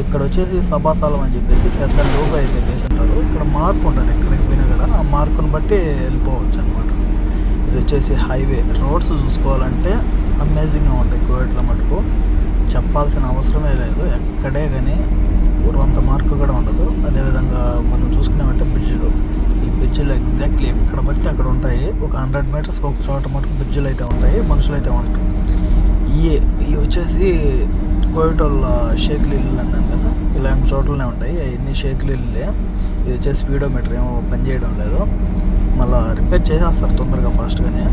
ఇక్కడ వచ్చేసి సభాసాలం అని చెప్పేసి పెద్ద లోగో అయితే వేసి ఉంటారు. ఇక్కడ మార్క్ ఉంటుంది, ఎక్కడికి పోయినా కూడా ఆ మార్కుని బట్టి వెళ్ళిపోవచ్చు అనమాట. ఇది వచ్చేసి హైవే. రోడ్స్ చూసుకోవాలంటే అమేజింగ్గా ఉంటాయి కోవిడ్లో మటుకు, చెప్పాల్సిన అవసరమే లేదు. ఎక్కడే కానీ అంత మార్కు కూడా ఉండదు. అదేవిధంగా మనం చూసుకున్నామంటే ఈ బ్రిడ్జిలు ఎగ్జాక్ట్లీ ఎక్కడ పడితే అక్కడ ఉంటాయి. ఒక 100 మీటర్స్కి ఒక చోట మటుకు బ్రిడ్జిలు అయితే ఉంటాయి, మనుషులు అయితే ఉంటారు. ఇవి వచ్చేసి కోవిడ్ వాళ్ళ షేక్లు ఇల్లు అన్నాను కదా, ఇలాంటి చోట్లనే ఉంటాయి. అవన్నీ షేక్లు ఇల్లే. ఇది వచ్చేసి స్పీడోమీటర్ ఏమో పనిచేయడం లేదు, మళ్ళీ రిపేర్ చేసేస్తారు తొందరగా ఫాస్ట్గానే.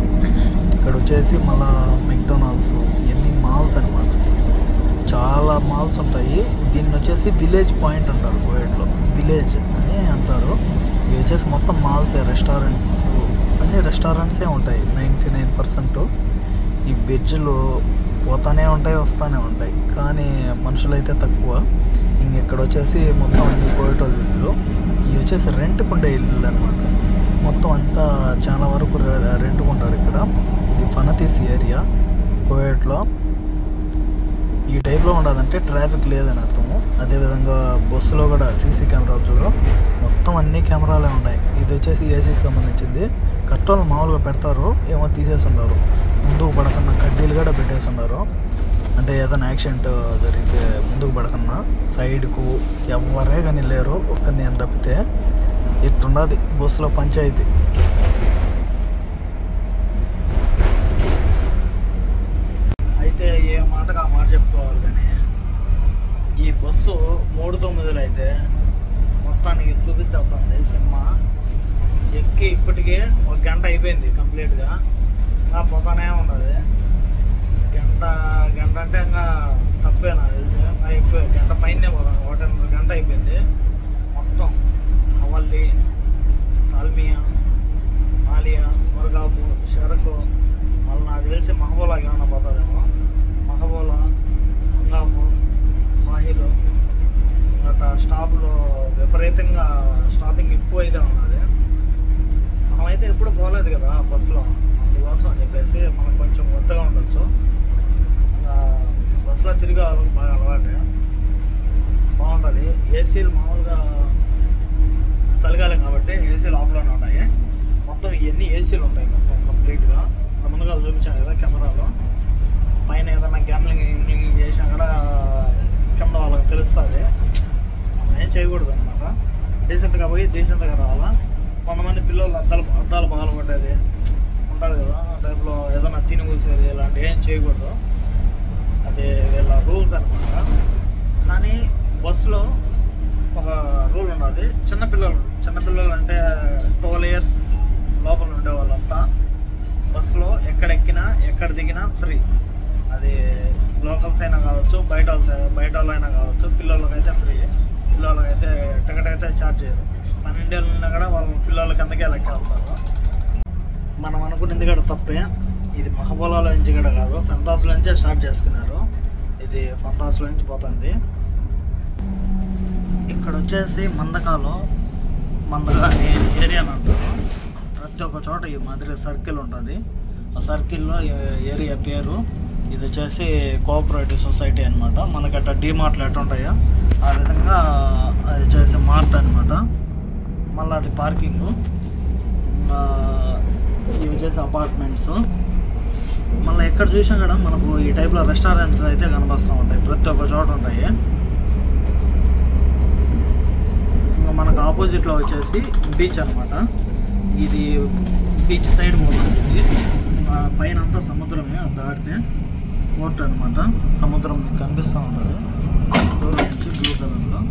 ఇక్కడ వచ్చేసి మళ్ళీ మెక్డొనాల్డ్స్, ఇవన్నీ మాల్స్ అనమాట. చాలా మాల్స్ ఉంటాయి. దీన్ని వచ్చేసి విలేజ్ పాయింట్ అంటారు కువైట్లో, విలేజ్ అని అంటారు. ఇవి వచ్చేసి మొత్తం మాల్సే, రెస్టారెంట్స్, అన్ని రెస్టారెంట్సే ఉంటాయి 99%. ఈ బ్రిడ్జ్లు పోతానే ఉంటాయి, వస్తూనే ఉంటాయి, కానీ మనుషులైతే తక్కువ. ఇక్కడ వచ్చేసి మొత్తం అన్ని కువైటోళ్ళు ఇల్లు. ఇవి వచ్చేసి రెంట్కు ఉండే ఇల్లు అనమాట. మొత్తం అంతా చాలా వరకు రెంట్కు ఉంటారు ఇక్కడ. ఇది ఫనతీస్ ఏరియా కువైట్లో. ఈ టైప్లో ఉండదంటే ట్రాఫిక్ లేదని అర్థము. అదేవిధంగా బస్సులో కూడా సీసీ కెమెరాలు చూడు, మొత్తం అన్ని కెమెరాలే ఉన్నాయి. ఇది వచ్చేసి ఏసీకి సంబంధించింది. కట్టోళ్ళు మామూలుగా పెడతారు, ఏమో తీసేసి ఉన్నారు. ముందుకు పడకన్నా కడ్డీలు కూడా పెట్టేసి ఉన్నారు. అంటే ఏదైనా యాక్సిడెంట్ జరిగితే ముందుకు పడకన్నా సైడ్కు ఎవరే కానీ లేరు, ఒక్కరిని అని తప్పితే. ఇట్టుండదు బస్సులో పంచాయతీ. అయితే ఏ మాటగా మాట చెప్పుకోవాలి కానీ ఈ బస్సు 3-9 అయితే మొత్తానికి చూపించేస్తుంది సినిమా. ఎక్కి ఇప్పటికే 1 గంట అయిపోయింది కంప్లీట్గా. ఇంకా పోతానే ఉన్నది. గంట అంటే ఇంకా తప్పే నాకు తెలిసి, ఎక్కువ గంట పైనే పోతాను. 1.5 గంట అయిపోయింది మొత్తం. హవల్లీ, సాల్మియా, మాలియా, మురగాపు, షరకు, మళ్ళీ నాకు తెలిసి మహబూలాకి ఏమైనా పోతుందేమో. మహబూలా, మంగాపు, మాహిలు అట్లా స్టాప్లో విపరీతంగా స్టాపింగ్ ఎక్కువ అయితే ఉన్నది. మనమైతే ఎప్పుడు పోలేదు కదా బస్సులో, అందుకోసం అని చెప్పేసి మనకు కొంచెం కొత్తగా ఉండొచ్చు. బస్సులో తిరిగే వాళ్ళకి బాగా అలవాటే, బాగుంటుంది. ఏసీలు మామూలుగా చలికాలం కాబట్టి ఏసీలు ఆఫ్లోనే ఉంటాయి. మొత్తం ఇవన్నీ ఏసీలు ఉంటాయి మొత్తం కంప్లీట్గా. ముందుగా చూపించాను కదా కెమెరాలో. పైన ఏదైనా గ్యామ్లింగ్ చేసినా కూడా కింద వాళ్ళకి తెలుస్తుంది. మనం ఏం చేయకూడదు అనమాట. డీసెంట్గా పోయి డీసెంట్గా రావాలా. కొంతమంది పిల్లలు అద్దాలు బాగా పట్టేది ఉంటుంది కదా, ఆ టైప్లో ఏదైనా తిని కూసేది ఇలాంటివి ఏం చేయకూడదు. అది వీళ్ళ రూల్స్ అనమాట. కానీ బస్సులో ఒక రూల్ ఉన్నది. చిన్నపిల్లలు అంటే 12 years లోపల ఉండే వాళ్ళంతా బస్సులో ఎక్కడెక్కినా ఎక్కడ దిగినా ఫ్రీ. అది లోకల్స్ అయినా కావచ్చు, బయట వాళ్ళైనా కావచ్చు. పిల్లలకైతే ఫ్రీ, పిల్లలకైతే టికెట్ అయితే ఛార్జ్ చేయరు. 12 ఏళ్ళు ఉన్నా కూడా వాళ్ళ పిల్లలకి అందుకే లెక్కేస్తారు. మనం అనుకున్నది కూడా తప్పే. ఇది మహబూలాలో నుంచి కూడా కాదు, ఫంతాస్లో నుంచే స్టార్ట్ చేసుకున్నారు. ఇది ఫంతాస్లో నుంచి పోతుంది. ఇక్కడ వచ్చేసి మందగా ఏరియా అని అంటారు. ప్రతి ఒక్క చోట ఈ మాదిరి సర్కిల్ ఉంటుంది. ఆ సర్కిల్లో ఏరియా పేరు ఇది వచ్చేసి కోఆపరేటివ్ సొసైటీ అనమాట. మనకి అట్లా డీమార్ట్లు ఎట్లా ఉంటాయో ఆ విధంగా అది వచ్చేసి మార్ట్ అనమాట. మళ్ళీ అది పార్కింగు, ఇవి వచ్చేసి అపార్ట్మెంట్స్. మళ్ళీ ఎక్కడ చూసినా కూడా మనకు ఈ టైప్లో రెస్టారెంట్స్ అయితే కనిపిస్తూ ఉంటాయి, ప్రతి ఒక్క చోట ఉంటాయి. ఇంకా మనకు ఆపోజిట్లో వచ్చేసి బీచ్ అనమాట. ఇది బీచ్ సైడ్ పోతుంది. ఇది పైన అంతా సముద్రమే, దాటితే పోర్ట్ అనమాట. సముద్రం మీకు కనిపిస్తూ ఉంటుంది దూరం నుంచి బ్లూ కలర్లో.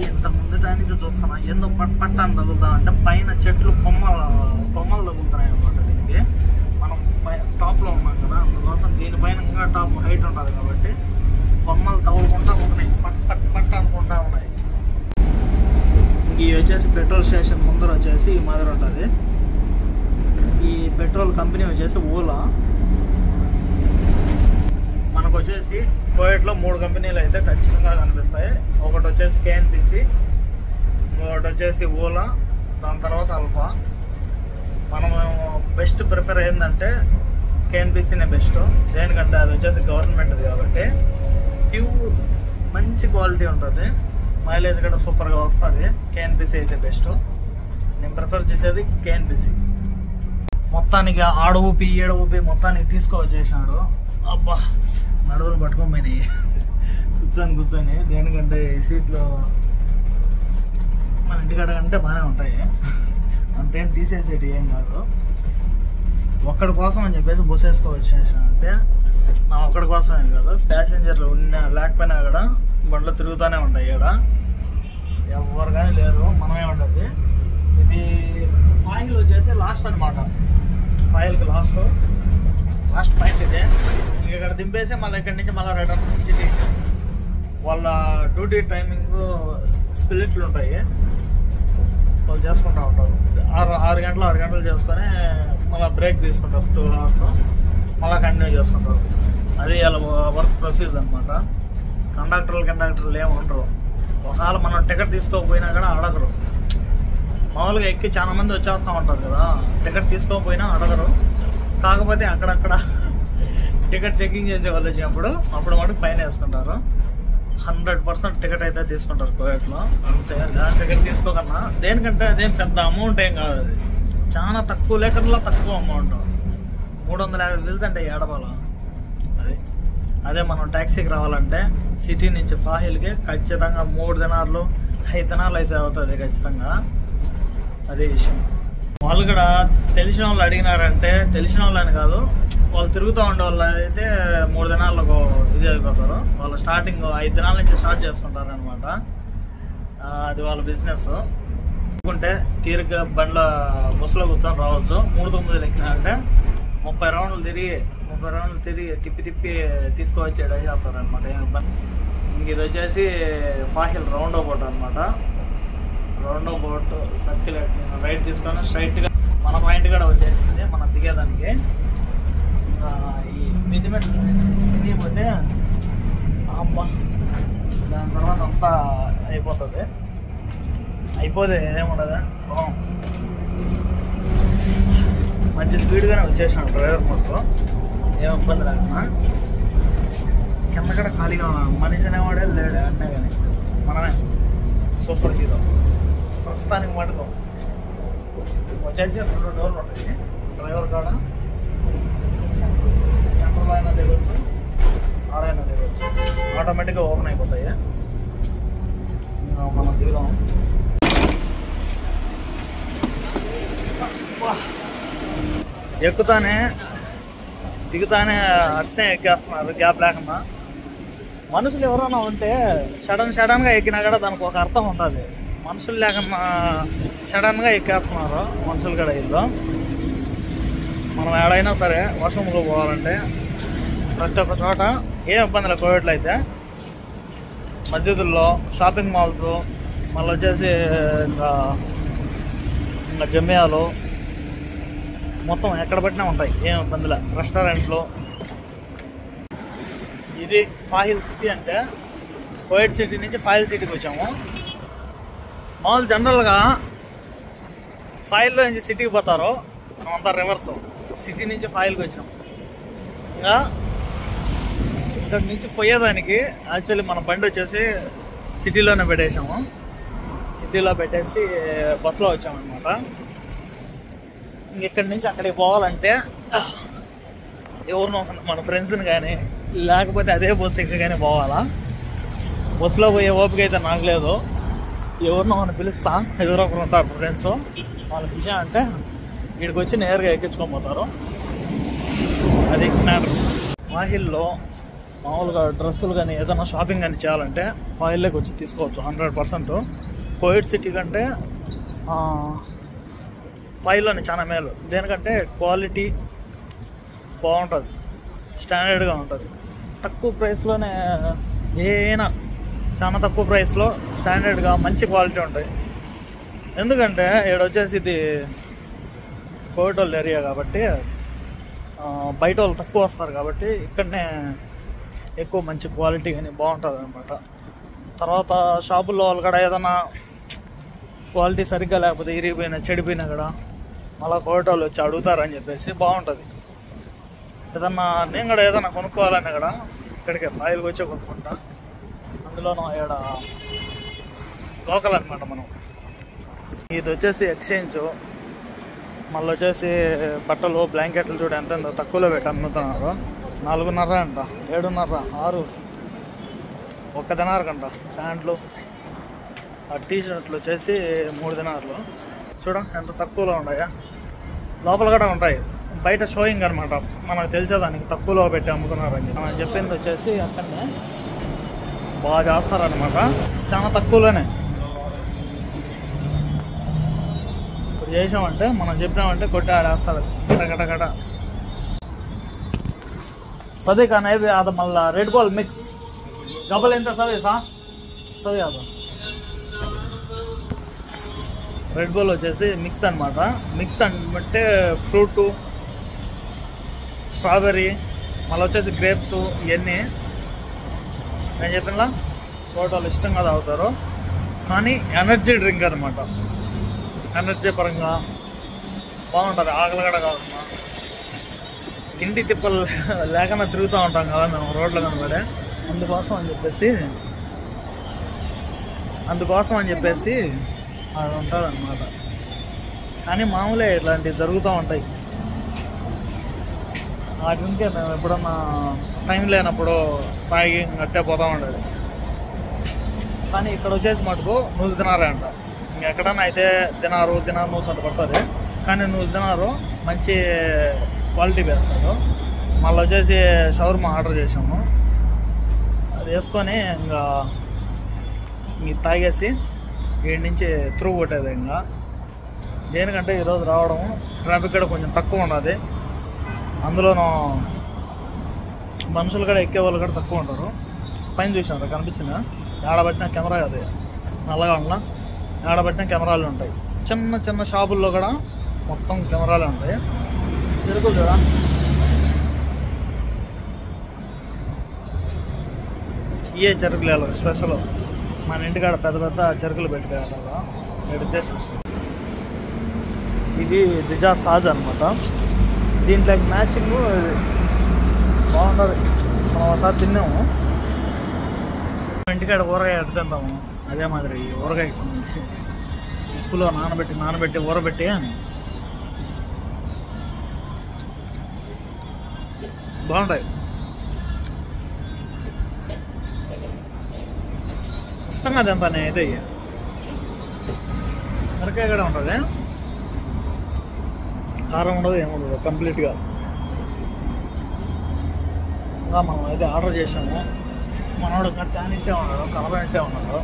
ఇంత ముందు దాని నుంచి చూస్తున్నా ఏందో పట్టాన్ని తగులుతా అంటే పైన చెట్లు కొమ్మలు తగులుతున్నాయి అనమాట. దీనికి మనం టాప్లో ఉన్నాం కదా, అందుకోసం దీనిపైన ఇంకా టాప్ హైట్ ఉంటుంది కాబట్టి కొమ్మలు తగులుకుంటా ఉన్నాయి, పట్ట అనుకుంటా ఉన్నాయి. ఇవి వచ్చేసి పెట్రోల్ స్టేషన్ ముందర వచ్చేసి ఈ మాదిరి ఉంటుంది. ఈ పెట్రోల్ కంపెనీ వచ్చేసి ఓలా. మనకు వచ్చేసి కువైట్లో 3 కంపెనీలు అయితే ఖచ్చితంగా కనిపిస్తాయి. ఒకటి వచ్చేసి KNPC, ఇంకొకటి వచ్చేసి ఓలా, దాని తర్వాత అల్ఫా. మనం బెస్ట్ ప్రిఫర్ ఏంటంటే KNPCనే బెస్ట్. దేనికంటే అది వచ్చేసి గవర్నమెంట్ది కాబట్టి ప్యూర్ మంచి క్వాలిటీ ఉంటుంది, మైలేజ్ కూడా సూపర్గా వస్తుంది. KNPC అయితే బెస్ట్. నేను ప్రిఫర్ చేసేది KNPC. మొత్తానికి ఆడ ఊపి ఈడ ఊపి మొత్తానికి తీసుకువచ్చేసినాడు. అబ్బా నడువులు పట్టుకొని పోయినాయి కూర్చొని. దేనికంటే ఈ సీట్లో మన ఇంటికాడ కంటే బాగానే ఉంటాయి, అంతేం తీసేసేటి ఏం కాదు. ఒక్కడి కోసం అని చెప్పేసి బస్సు వేసుకోవచ్చేసినంటే నా ఒక్కడి కోసమే కాదు, ప్యాసింజర్లు లేకపోయినా కూడా బండ్లు తిరుగుతూనే ఉంటాయి. ఇక్కడ ఎవరు కానీ లేరు, మనమే ఉంటుంది. ఇది ఫాయిల్ వచ్చేసి లాస్ట్ అనమాట. ఫాయిల్కి లాస్ట్ పాయింట్ ఇదే. ఇక్కడ దింపేసి మళ్ళీ ఇక్కడి నుంచి మళ్ళీ రిటర్న్ సిటీ. వాళ్ళ డ్యూటీ టైమింగ్ స్పిలిట్లు ఉంటాయి, వాళ్ళు చేసుకుంటూ ఉంటారు. 6 గంటలు చేసుకొని మళ్ళీ బ్రేక్ తీసుకుంటారు 2 hours, మళ్ళీ కంటిన్యూ చేసుకుంటారు. అది వాళ్ళ వర్క్ ప్రొసీజర్ అనమాట. కండక్టర్లు ఏమి ఉండరు. ఒకవేళ మనం టికెట్ తీసుకోకపోయినా కూడా అడగరు. మామూలుగా ఎక్కి చాలా మంది వచ్చేస్తూ ఉంటారు కదా, టికెట్ తీసుకోకపోయినా అడగరు. కాకపోతే అక్కడక్కడ టికెట్ చెకింగ్ చేసే వాళ్ళు వచ్చినప్పుడు అప్పుడు మటుకు ఫైన్ వేసుకుంటారు. 100% టికెట్ అయితే తీసుకుంటారు కోవిడ్లో. అంతే, టికెట్ తీసుకోకన్నా. దేనికంటే అదేం పెద్ద అమౌంట్ ఏం కాదు, అది చాలా తక్కువ లీటర్లో తక్కువ అమౌంట్. 350 బిల్స్ అంటే ఏడబాల. అదే మనం ట్యాక్సీకి రావాలంటే సిటీ నుంచి ఫాహిల్కి ఖచ్చితంగా 3 దినాలు 5 దినాలు అయితే అవుతుంది ఖచ్చితంగా. అదే విషయం. వాళ్ళు కూడా తెలిసిన వాళ్ళు అడిగినారంటే, తెలిసిన వాళ్ళు అని కాదు, వాళ్ళు తిరుగుతూ ఉండే వాళ్ళు అయితే 3 దినాలకు ఇది అయిపోతారు. వాళ్ళు స్టార్టింగ్ 5 దినాల నుంచి స్టార్ట్ చేసుకుంటారు అనమాట. అది వాళ్ళ బిజినెస్. అనుకుంటే తీరిగ్గా బండ్ల బస్సులో కూర్చొని రావచ్చు. 3-9 ఎక్కినారంటే 30 రౌండ్లు తిరిగి తిప్పి తీసుకువచ్చి చేస్తారు అనమాట. ఇంక ఇది వచ్చేసి ఫాహిల్ రౌండ్ అబౌట్ అనమాట. రౌండ్ అబౌట్ సర్కిల్ రైట్ తీసుకొని స్ట్రైట్గా మన పాయింట్ కూడా వచ్చేసింది మనం దిగేదానికి. ఈ మిదిమెట్లు దిగిపోతే అమ్మ దాని తర్వాత అంతా అయిపోతే ఏముండదు. మంచి స్పీడ్గానే వచ్చేసినాడు డ్రైవర్ మొత్తం, ఏం ఇబ్బంది లేకుండా. కింద కూడా ఖాళీగా ఉన్నాడు, మనిషి అనేవాడే లేడు. అన్నా కానీ మనమే సూపర్ హీరో ప్రస్తుతానికి మటుకు. వచ్చేసి 2 డోర్లు ఉంటాయి డ్రైవర్ కాడ. సెంట్రల్ అయినా దిగొచ్చు, ఆడైనా దిగొచ్చు. ఆటోమేటిక్గా ఓపెన్ అయిపోతాయి. మనం దిగుదాం. ఎక్కుతానే దిగుతానే అట్నే ఎక్కేస్తున్నారు గ్యాప్ లేకుండా. మనుషులు ఎవరైనా ఉంటే సడన్గా ఎక్కినా కూడా దానికి ఒక అర్థం ఉంటుంది. మనుషులు లేకుండా సడన్గా ఎక్కేస్తున్నారు మనుషులు కూడా. ఇల్లు మనం ఎక్కడైనా సరే వర్షంలో పోవాలంటే ప్రతి ఒక్క చోట ఏం ఇబ్బంది లేదు. కోవిడ్లో అయితే మస్జిదుల్లో, షాపింగ్ మాల్స్, మళ్ళీ వచ్చేసి ఇంకా జమియాలు మొత్తం ఎక్కడ పట్టినా ఉంటాయి, ఏం ఇబ్బందిలే. రెస్టారెంట్లు. ఇది ఫాహిల్ సిటీ అంటే కోవిడ్ సిటీ నుంచి ఫాహిల్ సిటీకి వచ్చాము. మామూలు జనరల్గా ఫాహిల్లో నుంచి సిటీకి పోతారు, మనం అంతా రివర్స్. సిటీ నుంచి ఫాహిల్కి వచ్చినాం. ఇంకా ఇక్కడ నుంచి పోయేదానికి యాక్చువల్లీ మన బండి వచ్చేసి సిటీలోనే పెట్టేసాము. సిటీలో పెట్టేసి బస్సులో వచ్చామన్నమాట. ఇక్కడి నుంచి అక్కడికి పోవాలంటే ఎవరినో మన ఫ్రెండ్స్ని కానీ లేకపోతే అదే బస్సు ఎక్కి కానీ పోవాలా. బస్సులో పోయే ఓపిక అయితే నాకు లేదు. ఎవరినో మనం పిలుస్తా, ఎవరో ఒకరు ఉంటారు ఫ్రెండ్స్, వాళ్ళు పిలిచామంటే ఇక్కడికి వచ్చి నేరుగా ఎక్కించుకొని పోతారు. అది మ్యాటర్. ఫాహిల్లో మామూలుగా డ్రెస్సులు కానీ ఏదైనా షాపింగ్ కానీ చేయాలంటే ఫాహిల్లోకి వచ్చి తీసుకోవచ్చు 100%. కోవిడ్ సిటీ కంటే ఫాహిల్లోనే చాలా మేలు. దేనికంటే క్వాలిటీ బాగుంటుంది, స్టాండర్డ్గా ఉంటుంది. తక్కువ ప్రైస్లోనే ఏమైనా చాలా తక్కువ ప్రైస్లో స్టాండర్డ్గా మంచి క్వాలిటీ ఉంటాయి. ఎందుకంటే ఇక్కడ వచ్చేసి ఇది కోవిడ్ వాళ్ళ ఏరియా కాబట్టి బయట వాళ్ళు తక్కువ వస్తారు కాబట్టి ఇక్కడనే ఎక్కువ మంచి క్వాలిటీ కానీ బాగుంటుంది అనమాట. తర్వాత షాపుల్లో వాళ్ళు కూడా ఏదైనా క్వాలిటీ సరిగ్గా లేకపోతే ఇరిగిపోయినా చెడిపోయినా కూడా మళ్ళీ కోవిడ్ వాళ్ళు వచ్చి అడుగుతారని చెప్పేసి బాగుంటుంది. ఏదన్నా నేను కూడా ఏదైనా కొనుక్కోవాలన్నా కూడా ఇక్కడికి ఫాయిల్కి వచ్చే కొనుక్కుంటా. అందులోనూ ఇక్కడ లోకల్ అనమాట మనం. ఇది వచ్చేసి ఎక్స్చేంజ్. మళ్ళీ వచ్చేసి బట్టలు, బ్లాంకెట్లు చూడ ఎంత తక్కువలో పెట్టి అమ్ముతున్నారు. 4.5 అంట, 7.5, 6, 1 దినార్ కంట. ప్యాంట్లు, ఆ టీషర్ట్లు వచ్చేసి 3 దినార్లు. చూడ ఎంత తక్కువలో ఉన్నాయా. లోపల కూడా ఉంటాయి, బయట షోయింగ్ అనమాట. మనకు తెలిసేదానికి తక్కువలో పెట్టి అమ్ముతున్నారని మనం చెప్పింది వచ్చేసి అక్కడనే బాగా చేస్తారనమాట. చాలా తక్కువలోనే ఇప్పుడు చేసామంటే మనం చెప్పినామంటే కొట్టి ఆడేస్తాడు కట. सदे का नहीं भी आता मल्ला रेड बॉल मिक्स डबल ఎంత సదే आता రెడ్ బోల్ వచ్చేసి మిక్స్ అన్నమాట. మిక్స్ అంటే ఫ్రూట్, స్ట్రాబెర్రీ, మళ్ళీ వచ్చేసి గ్రేప్స్, ఇవన్నీ నేను చెప్పినలా టోటల్ ఇష్టంగా తాగుతారు. కానీ ఎనర్జీ డ్రింక్ అనమాట. ఎనర్జీ పరంగా బాగుంటుంది. ఆకలి కూడా కాకుండా ఇంటి తిప్పలు లేకుండా తిరుగుతూ ఉంటాం కదా మేము రోడ్లో కనబడే. అందుకోసం అని చెప్పేసి అది ఉంటుంది అన్నమాట. కానీ మామూలే ఇట్లాంటివి జరుగుతూ ఉంటాయి. ఆ డ్రింకే మేము ఎప్పుడన్నా టైం లేనప్పుడు తాగి గట్టే పోతూ ఉండేది. కానీ ఇక్కడ వచ్చేసి మటుకు నూజు తినారే అంట. ఇంకెక్కడన్నా అయితే తినారు నూసు అంత పడుతుంది. కానీ నూజు తినారు మంచి క్వాలిటీ వేస్తాడు. మళ్ళీ వచ్చేసి షవర్మా ఆర్డర్ చేసాము. అది వేసుకొని ఇంకా తాగేసి ఏడు నుంచి త్రూ కొట్టేది. ఇంకా దేనికంటే ఈరోజు రావడం ట్రాఫిక్ కూడా కొంచెం తక్కువ ఉన్నది. అందులోనూ మనుషులు కూడా ఎక్కే వాళ్ళు కూడా తక్కువ ఉంటారు. పైన చూసినారు కనిపించిందా? ఆడబట్టిన కెమెరా అది నల్లగా ఉన్నా ఆడబట్టిన కెమెరాలు ఉంటాయి. చిన్న చిన్న షాపుల్లో కూడా మొత్తం కెమెరాలు ఉంటాయి. చెరుకులు చూడ ఇవే చెరుకులు స్పెషల్. మన ఇంటికాడ పెద్ద పెద్ద చెరుకులు పెట్టుకోవాలి. పెడితే స్పెషల్. ఇది దిజా సాజ్ అనమాట. దీంట్లో మ్యాచింగ్ బాగుంటుంది. మనం ఒకసారి తిన్నాము. ఇంటికాడ ఊరగాయ ఎట్టు తింటాము అదే మాదిరి ఊరగాయకి సంబంధించి ఉప్పులో నానబెట్టి ఊరబెట్టి బాగుంటాయి. ఇష్టంగా తింటాను అయితే. మిరకాయ కూడా ఉంటుంది. కారం ఉండదు, ఏముండదు, కంప్లీట్గా. ఇంకా మనం అయితే ఆర్డర్ చేసాము. మనోడు తానిట్టే ఉన్నాడు, కలబనిట్టే ఉన్నాడు.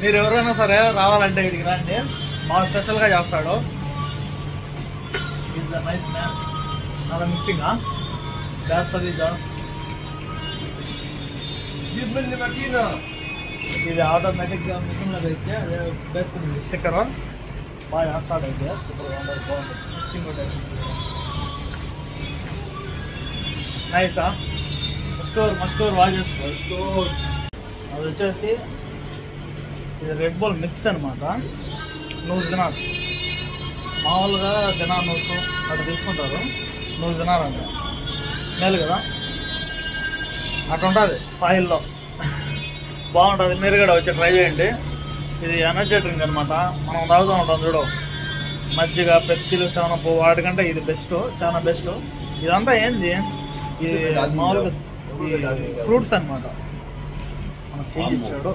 మీరు ఎవరైనా సరే రావాలంటే ఇక్కడికి రండి. బాగా స్పెషల్గా చేస్తాడు. Is the nice man. అలా మిక్సింగ్ ఇది ఆటోమేటిక్గా మిషన్లో తెచ్చి అదే వేసుకుంటుంది స్టిక్కర్. బాగా చేస్తాడు అయితే. సూపర్గా ఉంటుంది, బాగుంటుంది. మిక్సింగ్ ఉంటుంది. నైసా మస్టోర్ బాగా చేస్తుంది. అది వచ్చేసి ఇది రెడ్ బోల్ మిక్స్ అనమాట. నూజు దినార్ మామూలుగా దినార్ నూసు అట్లా తీసుకుంటారు. నూజు దినార్ అంటే మేలు కదా. అట్లా ఉంటుంది ఫాయిల్లో. బాగుంటుంది. మీరు కూడా వచ్చి ట్రై చేయండి. ఇది ఎనర్జీ డ్రింక్ అనమాట. మనం తాగుతూ ఉంటాం చూడు, మజ్జిగ, పెప్సీలు, 7up వాటికంటే ఇది బెస్ట్, చాలా బెస్ట్. ఇదంతా ఏంది, ఇది మామూలుగా ఫ్రూట్స్ అనమాట. మనకు చేంజ్ ఇచ్చాడు.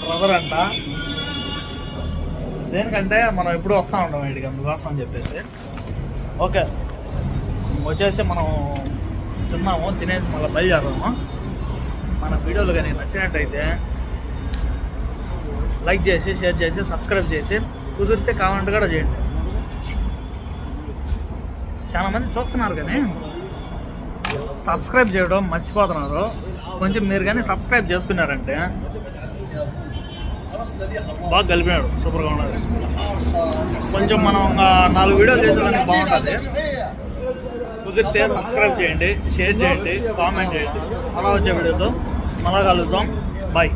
బ్రదర్ అంట. దేనికంటే మనం ఎప్పుడు వస్తూ ఉంటాం వీటికి, అందుకోసం అని చెప్పేసి. ఓకే, వచ్చేసి మనం తిన్నాము, తినేసి మళ్ళీ బయలుదేరాము. మన వీడియోలు కానీ నచ్చినట్టయితే లైక్ చేసి, షేర్ చేసి, సబ్స్క్రైబ్ చేసి, కుదిరితే కామెంట్ కూడా చేయండి. చాలా మంది చూస్తున్నారు కానీ సబ్స్క్రైబ్ చేయడం మర్చిపోతున్నారు. కొంచెం మీరు కానీ సబ్స్క్రైబ్ చేసుకున్నారంటే బాగా కలిపినాడు, సూపర్గా ఉన్నది. కొంచెం మనం 4 వీడియోలు చేసేదానికి బాగుంటుంది. కుదిరితే సబ్స్క్రైబ్ చేయండి, షేర్ చేయండి, కామెంట్ చేయండి. అలా వచ్చే వీడియోతో మళ్ళా కలుద్దాం. బాయ్.